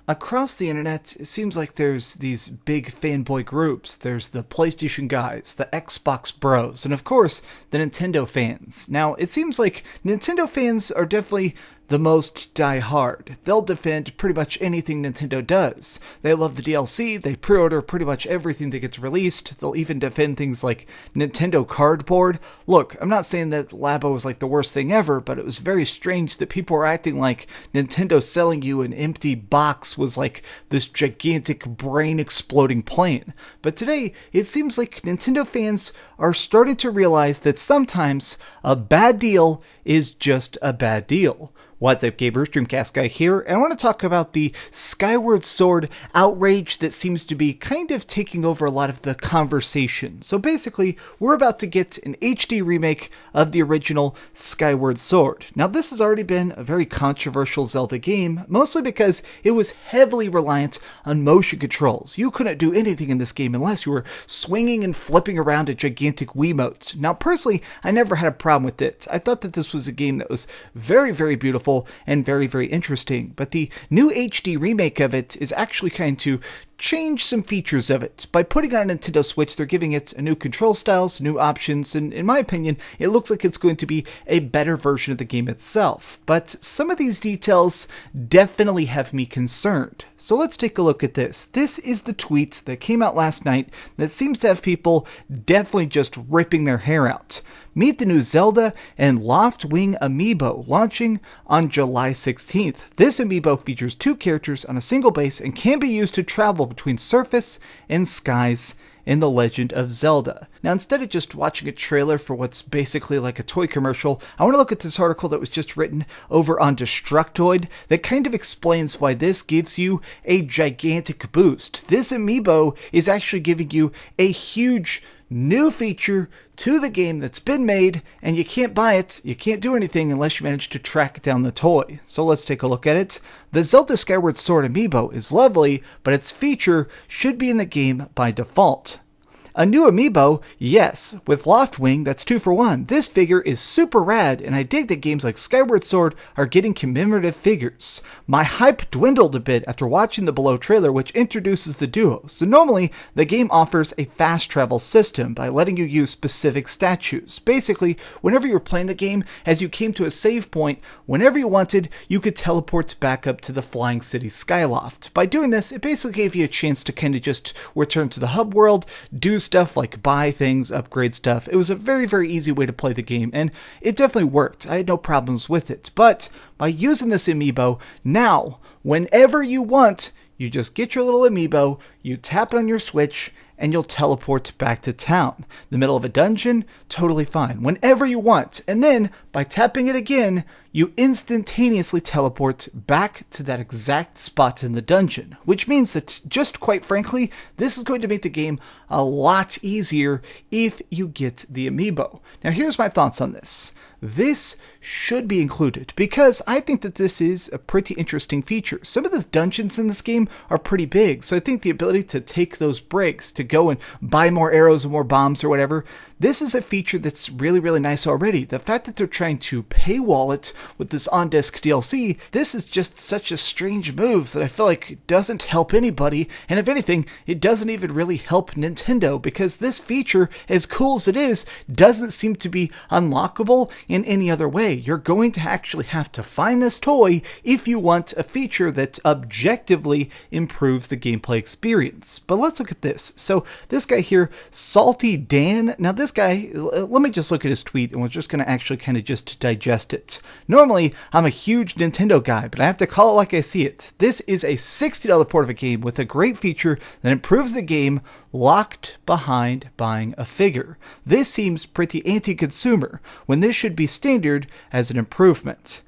Across the internet, it seems like there's these big fanboy groups. There's the PlayStation guys, the Xbox bros, and of course, the Nintendo fans. Now, it seems like Nintendo fans are definitely the most die-hard. They'll defend pretty much anything Nintendo does. They love the DLC, they pre-order pretty much everything that gets released. They'll even defend things like Nintendo Cardboard. Look, I'm not saying that Labo was like the worst thing ever, but it was very strange that people were acting like Nintendo selling you an empty box was like this gigantic brain-exploding plane. But today, it seems like Nintendo fans are starting to realize that sometimes a bad deal is just a bad deal. What's up, gamers? Dreamcastguy here, and I want to talk about the Skyward Sword outrage that seems to be kind of taking over a lot of the conversation. So basically, we're about to get an HD remake of the original Skyward Sword. Now, this has already been a very controversial Zelda game, mostly because it was heavily reliant on motion controls. You couldn't do anything in this game unless you were swinging and flipping around a gigantic Wiimote. Now, personally, I never had a problem with it. I thought that this was a game that was very, very beautiful and very, very interesting. But the new HD remake of it is actually trying to change some features of it. By putting it on a Nintendo Switch, they're giving it a new control styles, new options, and in my opinion, it looks like it's going to be a better version of the game itself. But some of these details definitely have me concerned. So let's take a look at this. This is the tweet that came out last night that seems to have people definitely just ripping their hair out. Meet the new Zelda and Loftwing Amiibo launching on July 16th. This Amiibo features two characters on a single base and can be used to travel between surface and skies in the Legend of Zelda. Now, instead of just watching a trailer for what's basically like a toy commercial, I want to look at this article that was just written over on Destructoid that kind of explains why this gives you a gigantic boost. This Amiibo is actually giving you a huge new feature to the game that's been made, and you can't buy it, you can't do anything unless you manage to track down the toy. So let's take a look at it. The Zelda Skyward Sword Amiibo is lovely, but its feature should be in the game by default. A new Amiibo? Yes. With Loftwing, that's 2 for 1. This figure is super rad, and I dig that games like Skyward Sword are getting commemorative figures. My hype dwindled a bit after watching the below trailer, which introduces the duo. So normally, the game offers a fast travel system by letting you use specific statues. Basically, whenever you were playing the game, as you came to a save point, whenever you wanted, you could teleport back up to the flying city Skyloft. By doing this, it basically gave you a chance to kind of just return to the hub world, do stuff like buy things, upgrade stuff. It was a very, very easy way to play the game, and it definitely worked. I had no problems with it. But by using this Amiibo, now, whenever you want, you just get your little Amiibo, you tap it on your Switch, and you'll teleport back to town. The middle of a dungeon, totally fine. Whenever you want. And then, by tapping it again, you instantaneously teleport back to that exact spot in the dungeon. Which means that, just quite frankly, this is going to make the game a lot easier if you get the Amiibo. Now here's my thoughts on this. This should be included because I think that this is a pretty interesting feature. Some of the dungeons in this game are pretty big, so I think the ability to take those breaks to go and buy more arrows and more bombs or whatever, this is a feature that's really, really nice already. The fact that they're trying to paywall it with this on-disc DLC, this is just such a strange move that I feel like doesn't help anybody, and if anything, it doesn't even really help Nintendo because this feature, as cool as it is, doesn't seem to be unlockable in any other way. You're going to actually have to find this toy if you want a feature that objectively improves the gameplay experience. But let's look at this. So this guy here, Salty Dan, now this guy, let me just look at his tweet and we're just going to actually kind of just digest it. Normally, I'm a huge Nintendo guy, but I have to call it like I see it. This is a $60 port of a game with a great feature that improves the game locked behind buying a figure. This seems pretty anti-consumer when this should be standard as an improvement.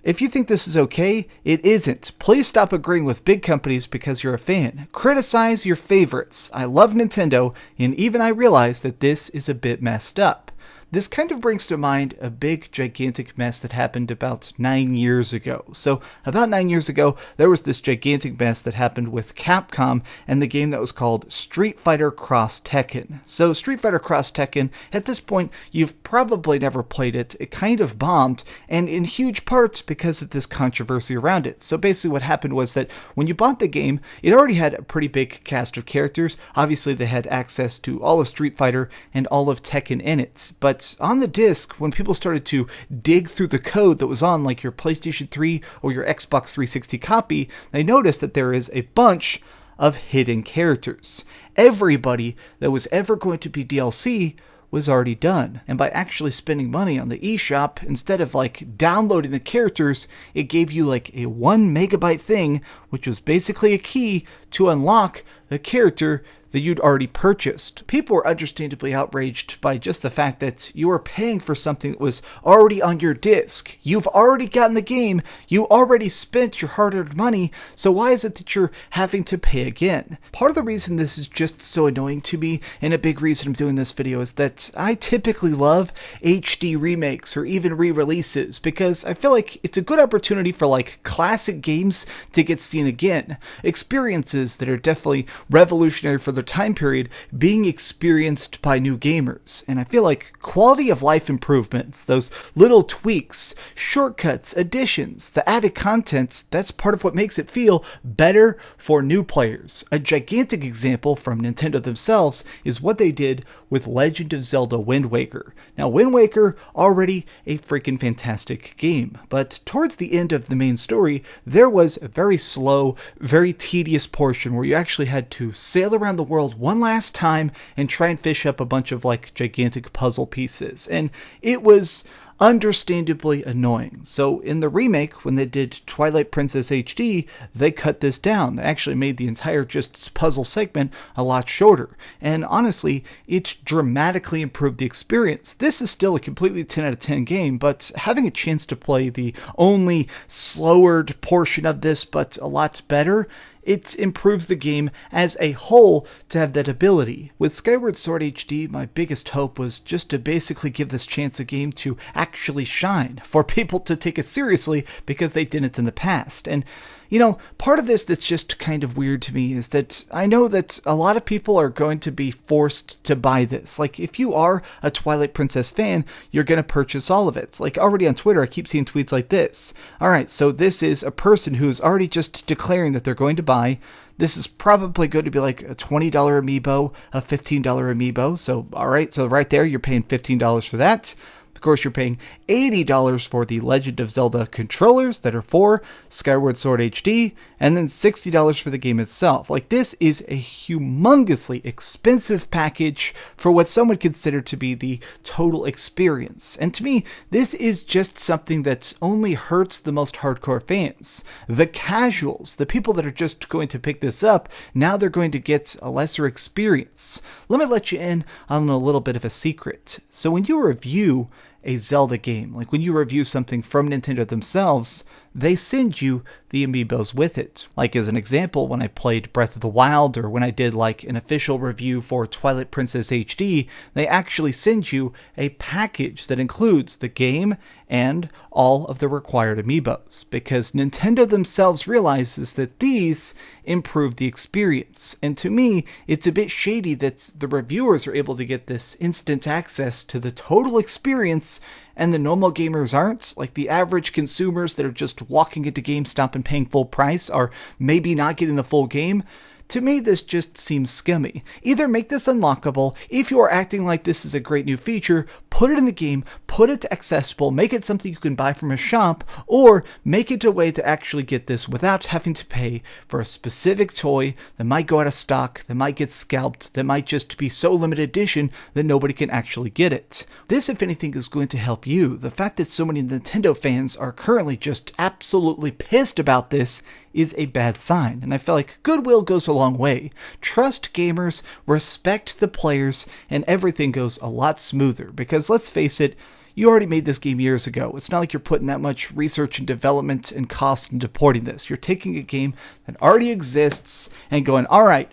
If you think this is okay, it isn't. Please stop agreeing with big companies because you're a fan. Criticize your favorites. I love Nintendo, and even I realize that this is a bit messed up. this kind of brings to mind a big, gigantic mess that happened about 9 years ago. So about 9 years ago, there was this gigantic mess that happened with Capcom and the game that was called Street Fighter Cross Tekken. So Street Fighter Cross Tekken, at this point, you've probably never played it. It kind of bombed, and in huge part because of this controversy around it. So basically what happened was that when you bought the game, it already had a pretty big cast of characters. Obviously, they had access to all of Street Fighter and all of Tekken in it. But on the disc, when people started to dig through the code that was on like your PlayStation 3 or your Xbox 360 copy, they noticed that there is a bunch of hidden characters. Everybody that was ever going to be DLC was already done. And by actually spending money on the eShop, instead of like downloading the characters, it gave you like a 1 megabyte thing, which was basically a key to unlock the character that you'd already purchased. People were understandably outraged by just the fact that you were paying for something that was already on your disc. You've already gotten the game, you already spent your hard-earned money, so why is it that you're having to pay again? Part of the reason this is just so annoying to me, and a big reason I'm doing this video, is that I typically love HD remakes or even re-releases, because I feel like it's a good opportunity for like classic games to get seen again. Experiences that are definitely revolutionary for their time period being experienced by new gamers. And I feel like quality of life improvements, those little tweaks, shortcuts, additions, the added contents, that's part of what makes it feel better for new players. A gigantic example from Nintendo themselves is what they did with Legend of Zelda Wind Waker. Now, Wind Waker, already a freaking fantastic game, but towards the end of the main story, there was a very slow, very tedious portion where you actually had to sail around the world one last time and try and fish up a bunch of like gigantic puzzle pieces. And it was understandably annoying. So in the remake, when they did Twilight Princess HD, they cut this down. They actually made the entire just puzzle segment a lot shorter. And honestly, it dramatically improved the experience. This is still a completely 10 out of 10 game, but having a chance to play the only slower portion of this, but a lot better, it improves the game as a whole to have that ability. With Skyward Sword HD, my biggest hope was just to basically give this chance a game to actually shine, for people to take it seriously because they didn't in the past. And you know, part of this that's just kind of weird to me is that I know that a lot of people are going to be forced to buy this. Like, if you are a Twilight Princess fan, you're going to purchase all of it. Like, already on Twitter, I keep seeing tweets like this. Alright, so this is a person who's already just declaring that they're going to buy. This is probably going to be like a $20 Amiibo, a $15 Amiibo. So, alright, so right there, you're paying $15 for that. Of course, you're paying $80 for the Legend of Zelda controllers that are for Skyward Sword HD, and then $60 for the game itself. Like, this is a humongously expensive package for what some would consider to be the total experience. And to me, this is just something that only hurts the most hardcore fans. The casuals, the people that are just going to pick this up, now they're going to get a lesser experience. Let me let you in on a little bit of a secret. So when you review a Zelda game, like when you review something from Nintendo themselves, they send you the amiibos with it. Like, as an example, when I played Breath of the Wild, or when I did like an official review for Twilight Princess HD, they actually send you a package that includes the game and all of the required amiibos, because Nintendo themselves realizes that these improve the experience. And to me, it's a bit shady that the reviewers are able to get this instant access to the total experience and the normal gamers aren't. Like, the average consumers that are just walking into GameStop and paying full price are maybe not getting the full game. To me, this just seems scummy. Either make this unlockable. If you are acting like this is a great new feature, put it in the game, put it accessible, make it something you can buy from a shop, or make it a way to actually get this without having to pay for a specific toy that might go out of stock, that might get scalped, that might just be so limited edition that nobody can actually get it. This, if anything, is going to help you. The fact that so many Nintendo fans are currently just absolutely pissed about this is a bad sign, and I feel like goodwill goes a long way. Trust gamers, respect the players, and everything goes a lot smoother, because let's face it, you already made this game years ago. It's not like you're putting that much research and development and cost into porting this. You're taking a game that already exists and going, alright,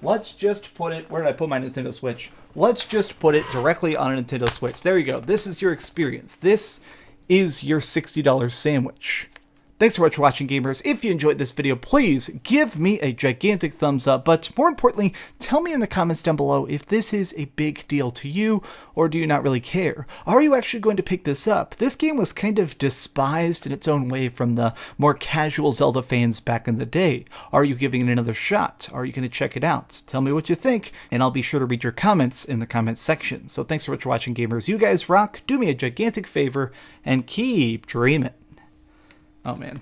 let's just put it, where did I put my Nintendo Switch? let's just put it directly on a Nintendo Switch. There you go. This is your experience. This is your $60 sandwich. Thanks so much for watching, gamers. If you enjoyed this video, please give me a gigantic thumbs up, but more importantly, tell me in the comments down below if this is a big deal to you, or do you not really care? Are you actually going to pick this up? This game was kind of despised in its own way from the more casual Zelda fans back in the day. Are you giving it another shot? Are you going to check it out? Tell me what you think, and I'll be sure to read your comments in the comments section. So thanks so much for watching, gamers. You guys rock. Do me a gigantic favor, and keep dreaming. Oh man,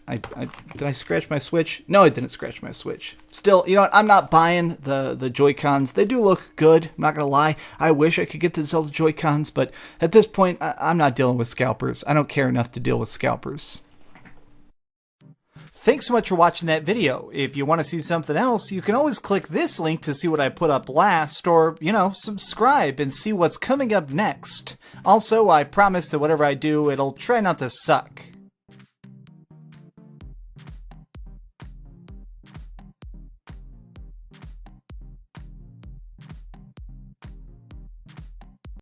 did I scratch my Switch? No, I didn't scratch my Switch. Still, you know what? I'm not buying the Joy-Cons. They do look good, I'm not gonna lie. I wish I could get the Zelda Joy-Cons, but at this point, I'm not dealing with scalpers. I don't care enough to deal with scalpers. Thanks so much for watching that video. If you want to see something else, you can always click this link to see what I put up last, or, you know, subscribe and see what's coming up next. Also, I promise that whatever I do, it'll try not to suck.